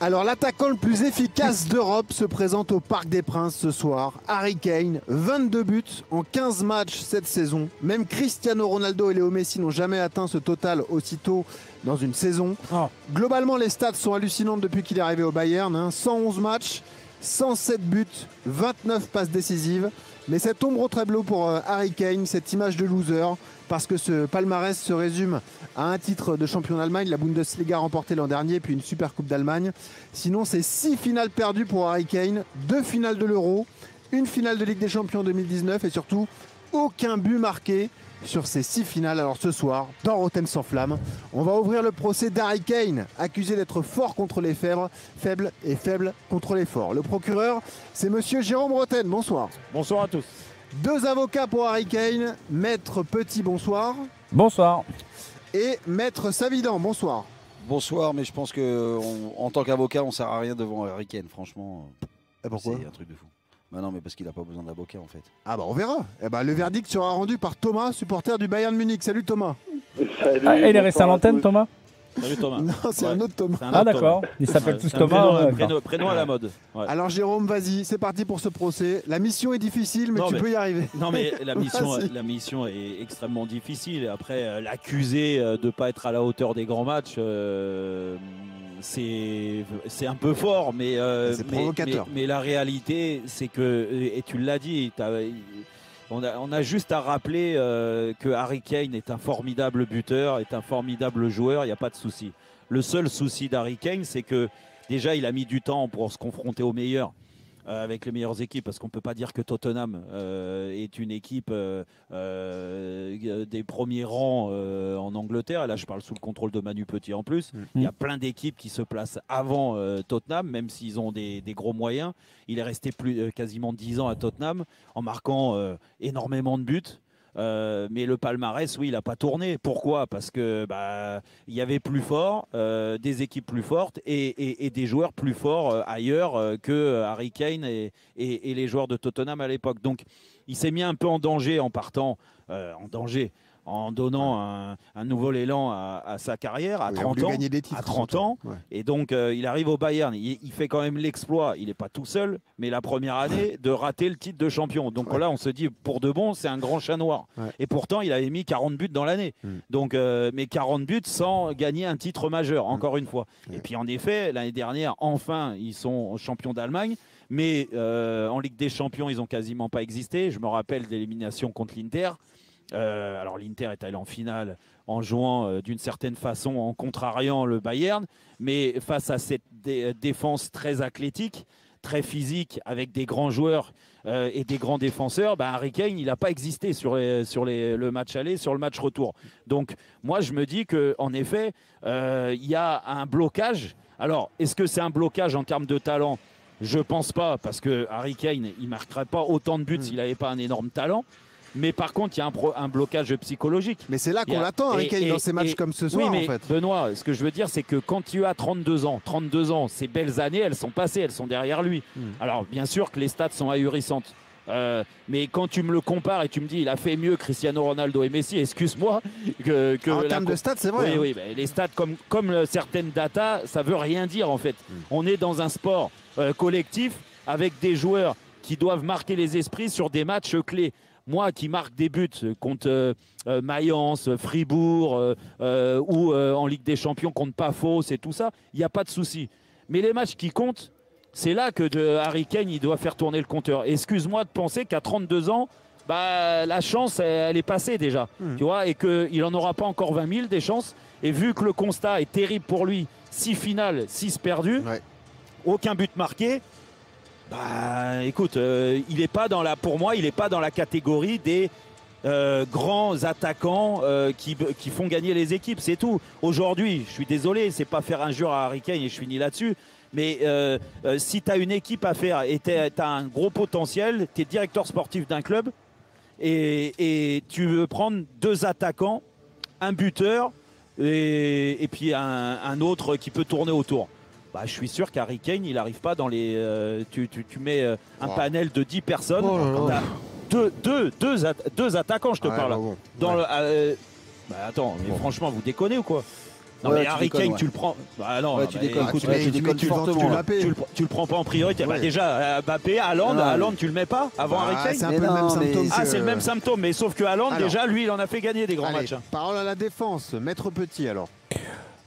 Alors l'attaquant le plus efficace d'Europe se présente au Parc des Princes ce soir. Harry Kane, 22 buts en 15 matchs cette saison. Même Cristiano Ronaldo et Léo Messi n'ont jamais atteint ce total aussitôt dans une saison. Oh. Globalement, les stats sont hallucinantes depuis qu'il est arrivé au Bayern. 111 matchs, 107 buts, 29 passes décisives. Mais cette ombre au tableau pour Harry Kane, cette image de loser, parce que ce palmarès se résume à un titre de champion d'Allemagne, la Bundesliga remportée l'an dernier, puis une super coupe d'Allemagne. Sinon, c'est 6 finales perdues pour Harry Kane, 2 finales de l'Euro, une finale de Ligue des Champions 2019 et surtout aucun but marqué sur ces 6 finales. Alors ce soir, dans Rotem sans flamme, on va ouvrir le procès d'Harry Kane, accusé d'être fort contre les faibles et faible contre les forts. Le procureur, c'est monsieur Jérôme Roten. Bonsoir. Bonsoir à tous. 2 avocats pour Harry Kane, Maître Petit, bonsoir. Bonsoir. Et Maître Savidan, bonsoir. Bonsoir, mais je pense qu'en tant qu'avocat, on ne sert à rien devant Harry Kane, franchement. Et pourquoi? C'est un truc de fou. Bah non, mais parce qu'il n'a pas besoin d'avocat en fait. Ah bah on verra. Eh bah, le verdict sera rendu par Thomas, supporter du Bayern Munich. Salut Thomas. Salut, il est resté à l'antenne, Thomas? Salut Thomas. Non, c'est un autre Thomas. Ah d'accord, ils s'appellent tous Thomas. Prénom à la mode. Ouais. Alors Jérôme, vas-y, c'est parti pour ce procès. La mission est difficile, mais tu peux y arriver. Non mais la mission est extrêmement difficile. Après, l'accuser de ne pas être à la hauteur des grands matchs, c'est un peu fort, mais c'est provocateur. Mais la réalité, c'est que, et tu l'as dit, on a juste à rappeler que Harry Kane est un formidable buteur, est un formidable joueur, il n'y a pas de souci. Le seul souci d'Harry Kane, c'est que déjà il a mis du temps pour se confronter aux meilleurs, avec les meilleures équipes, parce qu'on ne peut pas dire que Tottenham est une équipe des premiers rangs en Angleterre. Et là, je parle sous le contrôle de Manu Petit en plus. Il y a plein d'équipes qui se placent avant Tottenham, même s'ils ont des gros moyens. Il est resté quasiment 10 ans à Tottenham en marquant énormément de buts. Mais le palmarès, oui, il n'a pas tourné. Pourquoi? Parce que il y avait plus fort, des équipes plus fortes et des joueurs plus forts ailleurs que Harry Kane et les joueurs de Tottenham à l'époque. Donc, il s'est mis un peu en danger en partant en donnant un nouvel élan à sa carrière à 30 ans. À 30 ans. Ouais. Et donc, il arrive au Bayern. Il fait quand même l'exploit. Il n'est pas tout seul, mais la première année, de rater le titre de champion. Donc là, on se dit, pour de bon, c'est un grand chat noir. Ouais. Et pourtant, il avait mis 40 buts dans l'année. Donc, mais 40 buts sans gagner un titre majeur, encore une fois. Et puis, en effet, l'année dernière, enfin, ils sont champions d'Allemagne. Mais en Ligue des Champions, ils n'ont quasiment pas existé. Je me rappelle d'élimination contre l'Inter. Alors l'Inter est allé en finale en jouant d'une certaine façon, en contrariant le Bayern, mais face à cette défense très athlétique, très physique, avec des grands joueurs et des grands défenseurs, Harry Kane, il n'a pas existé sur le match aller, sur le match retour. Donc moi je me dis qu'en effet, il y a un blocage. Alors est-ce que c'est un blocage en termes de talent? Je ne pense pas, parce que Harry Kane, il ne marquerait pas autant de buts s'il n'avait pas un énorme talent. Mais par contre, il y a un blocage psychologique. Mais c'est là qu'on l'attend, Harry Kane, dans ces matchs comme ce soir, oui, mais en fait. Benoît, ce que je veux dire, c'est que quand tu as 32 ans, ces belles années, elles sont passées, elles sont derrière lui. Alors, bien sûr que les stats sont ahurissantes. Mais quand tu me le compares et tu me dis il a fait mieux Cristiano Ronaldo et Messi, excuse-moi en termes de stats, c'est vrai. Oui, les stats comme certaines datas, ça veut rien dire en fait. On est dans un sport collectif avec des joueurs qui doivent marquer les esprits sur des matchs clés. Moi qui marque des buts contre Mayence, Fribourg ou en Ligue des Champions contre Pafos et tout ça, il n'y a pas de souci. Mais les matchs qui comptent, c'est là que Harry Kane il doit faire tourner le compteur. Excuse-moi de penser qu'à 32 ans, la chance, elle est passée déjà. Tu vois, et qu'il n'en aura pas encore 20 000 des chances. Et vu que le constat est terrible pour lui, 6 finales, 6 perdus, aucun but marqué, écoute, il est pas pour moi, il n'est pas dans la catégorie des grands attaquants qui font gagner les équipes, c'est tout. Aujourd'hui, je suis désolé, c'est pas faire injure à Harry Kane et je finis là-dessus. Mais si tu as une équipe à faire et tu as un gros potentiel, tu es directeur sportif d'un club et tu veux prendre 2 attaquants, un buteur et puis un autre qui peut tourner autour. Je suis sûr qu'Harry Kane, il n'arrive pas dans les... tu mets un panel de 10 personnes. Deux attaquants, je te parle. Attends, mais franchement, vous déconnez ou quoi? Non, mais Harry Kane, tu le prends. Bah non, tu déconnes. Écoute, tu déconnes fortement. Tu le prends pas en priorité. Bah déjà, Mbappé, Haaland, tu le mets pas avant Harry Kane. C'est un peu le même symptôme. Ah, c'est le même symptôme, mais sauf que Haaland, déjà, lui, il en a fait gagner des grands matchs. Parole à la défense, Maître Petit alors.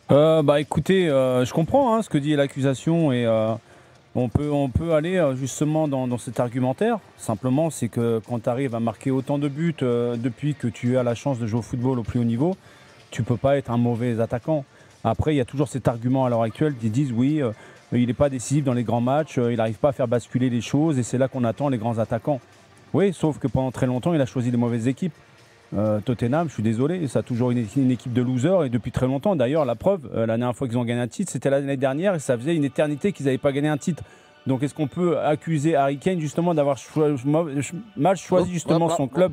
Bah écoutez, je comprends ce que dit l'accusation et on peut aller justement dans cet argumentaire. Simplement, c'est que quand tu arrives à marquer autant de buts depuis que tu as la chance de jouer au football au plus haut niveau, tu peux pas être un mauvais attaquant. Après, il y a toujours cet argument à l'heure actuelle qui disent oui, il n'est pas décisif dans les grands matchs, il n'arrive pas à faire basculer les choses et c'est là qu'on attend les grands attaquants. Oui, sauf que pendant très longtemps, il a choisi les mauvaises équipes. Tottenham, je suis désolé, ça a toujours une équipe de losers et depuis très longtemps. D'ailleurs, la preuve, la dernière fois qu'ils ont gagné un titre, c'était l'année dernière et ça faisait une éternité qu'ils n'avaient pas gagné un titre. Donc est-ce qu'on peut accuser Harry Kane justement d'avoir mal choisi justement son club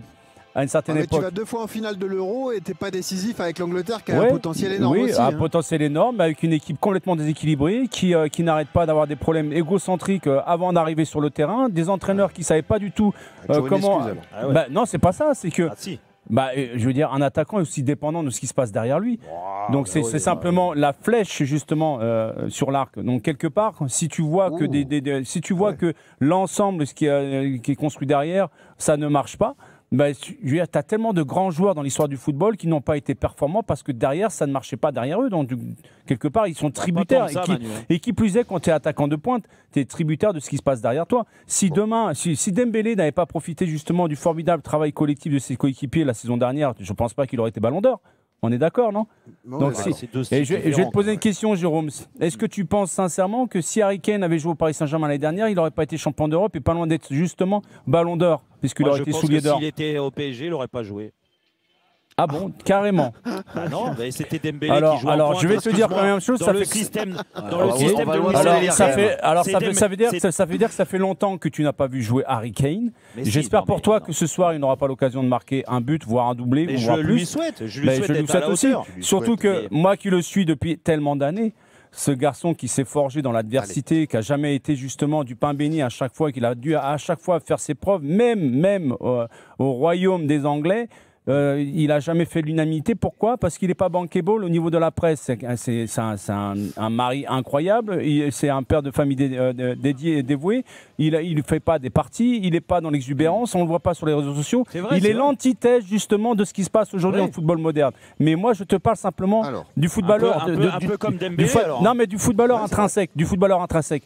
à une certaine époque? Tu vas 2 fois en finale de l'Euro et t'es pas décisif avec l'Angleterre qui a un potentiel énorme aussi. Oui, un potentiel énorme avec une équipe complètement déséquilibrée qui n'arrête pas d'avoir des problèmes égocentriques avant d'arriver sur le terrain, des entraîneurs qui ne savaient pas du tout comment... non, c'est pas ça, c'est que... je veux dire, un attaquant est aussi dépendant de ce qui se passe derrière lui. Donc c'est simplement la flèche justement sur l'arc. Donc quelque part, si tu vois que que l'ensemble ce qui est construit derrière, ça ne marche pas. Tu as tellement de grands joueurs dans l'histoire du football qui n'ont pas été performants parce que derrière, ça ne marchait pas derrière eux. Donc, quelque part, ils sont tributaires. Et qui plus est, quand tu es attaquant de pointe, tu es tributaire de ce qui se passe derrière toi. Si demain, si Dembélé n'avait pas profité justement du formidable travail collectif de ses coéquipiers la saison dernière, je ne pense pas qu'il aurait été Ballon d'Or. On est d'accord, non? Donc, et je vais te poser une question, Jérôme. Est-ce que tu penses sincèrement que si Harry Kane avait joué au Paris Saint-Germain l'année dernière, il n'aurait pas été champion d'Europe et pas loin d'être justement Ballon d'Or, puisqu'il aurait été soulier d'or? S'il était au PSG, il n'aurait pas joué. Ah bon, carrément. Ah non, c'était Dembélé qui jouait. Alors, je vais te dire quand même une chose. Dans le système de Luis Enrique. Ça veut dire que ça fait longtemps que tu n'as pas vu jouer Harry Kane. J'espère pour toi que ce soir, il n'aura pas l'occasion de marquer un but, voire un doublé, voire plus. Je lui souhaite aussi. Surtout que moi qui le suis depuis tellement d'années, ce garçon qui s'est forgé dans l'adversité, qui n'a jamais été justement du pain béni à chaque fois, qu'il a dû à chaque fois faire ses preuves, même au royaume des Anglais. Il n'a jamais fait l'unanimité. Pourquoi? Parce qu'il n'est pas bankable au niveau de la presse. C'est un mari incroyable. C'est un père de famille dédié et dévoué. Il ne fait pas des parties. Il n'est pas dans l'exubérance. On ne le voit pas sur les réseaux sociaux. Il est l'antithèse justement de ce qui se passe aujourd'hui dans le football moderne. Mais moi, je te parle simplement du footballeur. Un peu comme Dembélé. Non, mais du footballeur intrinsèque. Du footballeur intrinsèque.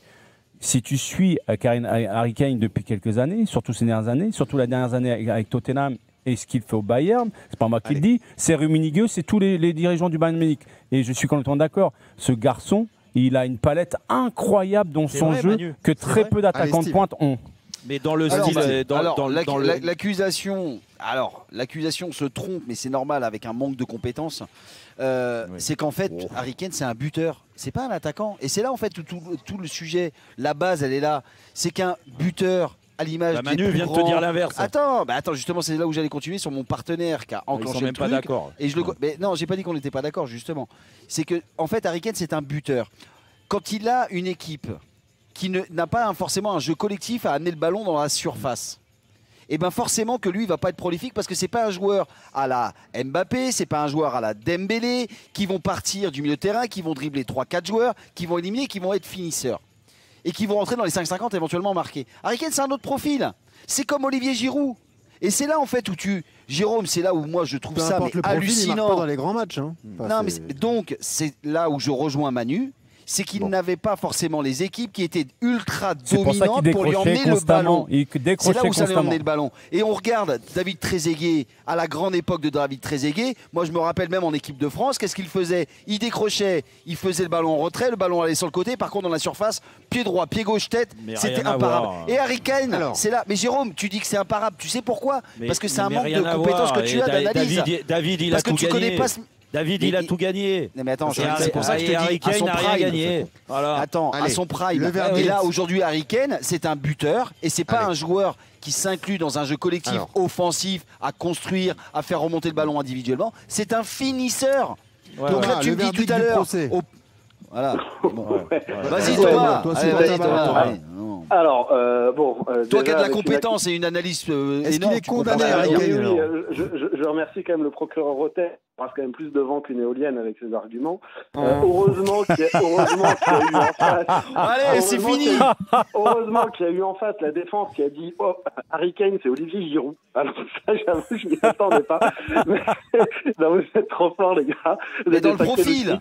Si tu suis Harry Kane depuis quelques années, surtout ces dernières années, surtout la dernière année avec Tottenham, et ce qu'il fait au Bayern, c'est pas moi qui le dis, c'est Rummenigge, c'est tous les dirigeants du Bayern Munich. Et je suis complètement d'accord. Ce garçon, il a une palette incroyable dans son jeu que très peu d'attaquants de pointe ont. Mais dans le style, l'accusation, l'accusation se trompe, mais c'est normal avec un manque de compétences. C'est qu'en fait, Harry Kane, c'est un buteur. C'est pas un attaquant. Et c'est là en fait où tout le sujet, la base, elle est là. C'est qu'un buteur. À l'image Manu vient de te dire l'inverse. Attends, justement, c'est là où j'allais continuer sur mon partenaire qui a enclenché le truc. Pas d'accord. Et mais non, j'ai pas dit qu'on n'était pas d'accord, justement. C'est que, en fait, Harry Kane, c'est un buteur. Quand il a une équipe qui n'a pas forcément un jeu collectif à amener le ballon dans la surface, et bien forcément que lui, il va pas être prolifique parce que c'est pas un joueur à la Mbappé, c'est pas un joueur à la Dembélé qui vont partir du milieu de terrain, qui vont dribbler 3-4 joueurs, qui vont éliminer, qui vont être finisseurs. Et qui vont rentrer dans les 5,50 éventuellement marqués. Harry Kane, c'est un autre profil. C'est comme Olivier Giroud. Et c'est là en fait où Jérôme, c'est là où moi je trouve ça hallucinant. Il marque pas dans les grands matchs. Non, mais donc c'est là où je rejoins Manu. C'est qu'il n'avait pas forcément les équipes qui étaient ultra dominantes pour lui emmener le ballon. C'est là où ça lui emmenait le ballon. Et on regarde David Trezeguet à la grande époque de David Trezeguet. Moi, je me rappelle même en équipe de France, qu'est-ce qu'il faisait? Il décrochait, il faisait le ballon en retrait, le ballon allait sur le côté. Par contre, dans la surface, pied droit, pied gauche, tête, c'était imparable. Et Harry Kane, c'est là. Mais Jérôme, tu dis que c'est imparable. Tu sais pourquoi? Parce que c'est un manque de compétences que tu as d'analyse. David, il a tout gagné. David, il a tout gagné. Mais attends, c'est pour ça que je te dis, Harry Kane n'a rien gagné. Voilà. Attends, à son prime. Et là, aujourd'hui, Harry Kane, c'est un buteur et c'est pas un joueur qui s'inclut dans un jeu collectif offensif, à construire, à faire remonter le ballon individuellement. C'est un finisseur. Donc là, tu me dis tout à l'heure. Voilà. Vas-y, Thomas. Alors, toi qui as de la compétence et une analyse est-ce énorme, qu'il est condamné à oui, je remercie quand même le procureur Rotten. Il passe quand même plus de vent qu'une éolienne avec ses arguments. Heureusement qu'il y a eu en face. Allez, c'est fini. Heureusement qu'il y a eu en face la défense qui a dit Harry Kane, c'est Olivier Giroud. Alors ça, j'avoue, je m'y attendais pas. Non, vous êtes trop forts, les gars. Mais dans le profil.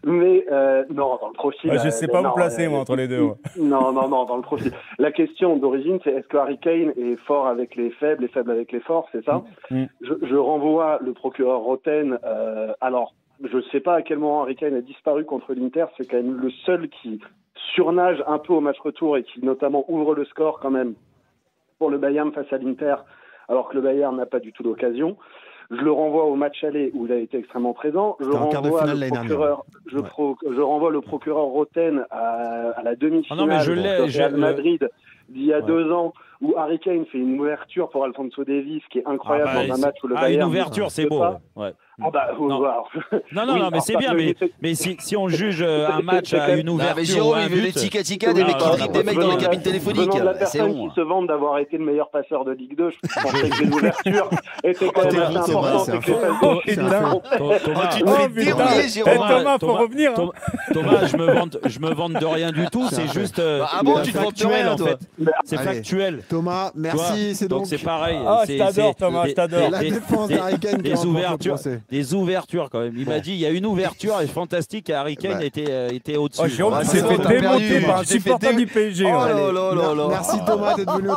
Mais non, dans le profil. Je sais pas vous placer, moi, entre les deux. Non, dans le profil. La question d'origine, c'est est-ce que Harry Kane est fort avec les faibles et faible avec les forts, c'est ça? Je renvoie le procureur Rotten. Alors, je ne sais pas à quel moment Harry Kane a disparu contre l'Inter. C'est quand même le seul qui surnage un peu au match retour et qui notamment ouvre le score quand même pour le Bayern face à l'Inter, alors que le Bayern n'a pas du tout d'occasion. Je le renvoie au match aller où il a été extrêmement présent. Je renvoie le procureur Rotten à la demi-finale de Real Madrid d'il y a 2 ans, où Harry Kane fait une ouverture pour Alphonso Davies qui est incroyable dans un match où le Bayern... Une ouverture, c'est beau. Non, mais c'est bien. Mais si on juge un match à une ouverture... Jérôme, il veut des tika-tika, des mecs qui dribblent des mecs dans les cabines téléphoniques. Venant de la personne qui se vante d'avoir été le meilleur passeur de Ligue 2, je pensais que les ouvertures étaient quand même assez importantes. Thomas, faut revenir. Thomas, je me vante de rien du tout. C'est juste factuel, en fait. C'est factuel. Thomas, merci. C'est donc c'est pareil. Je t'adore, Thomas, je t'adore. La défense d'Harry Kane. Des ouvertures quand même. Il m'a dit il y a une ouverture et fantastique et Harry Kane était au-dessus. Jérôme, tu t'es fait démonter par un supporter du PSG. Merci Thomas d'être venu au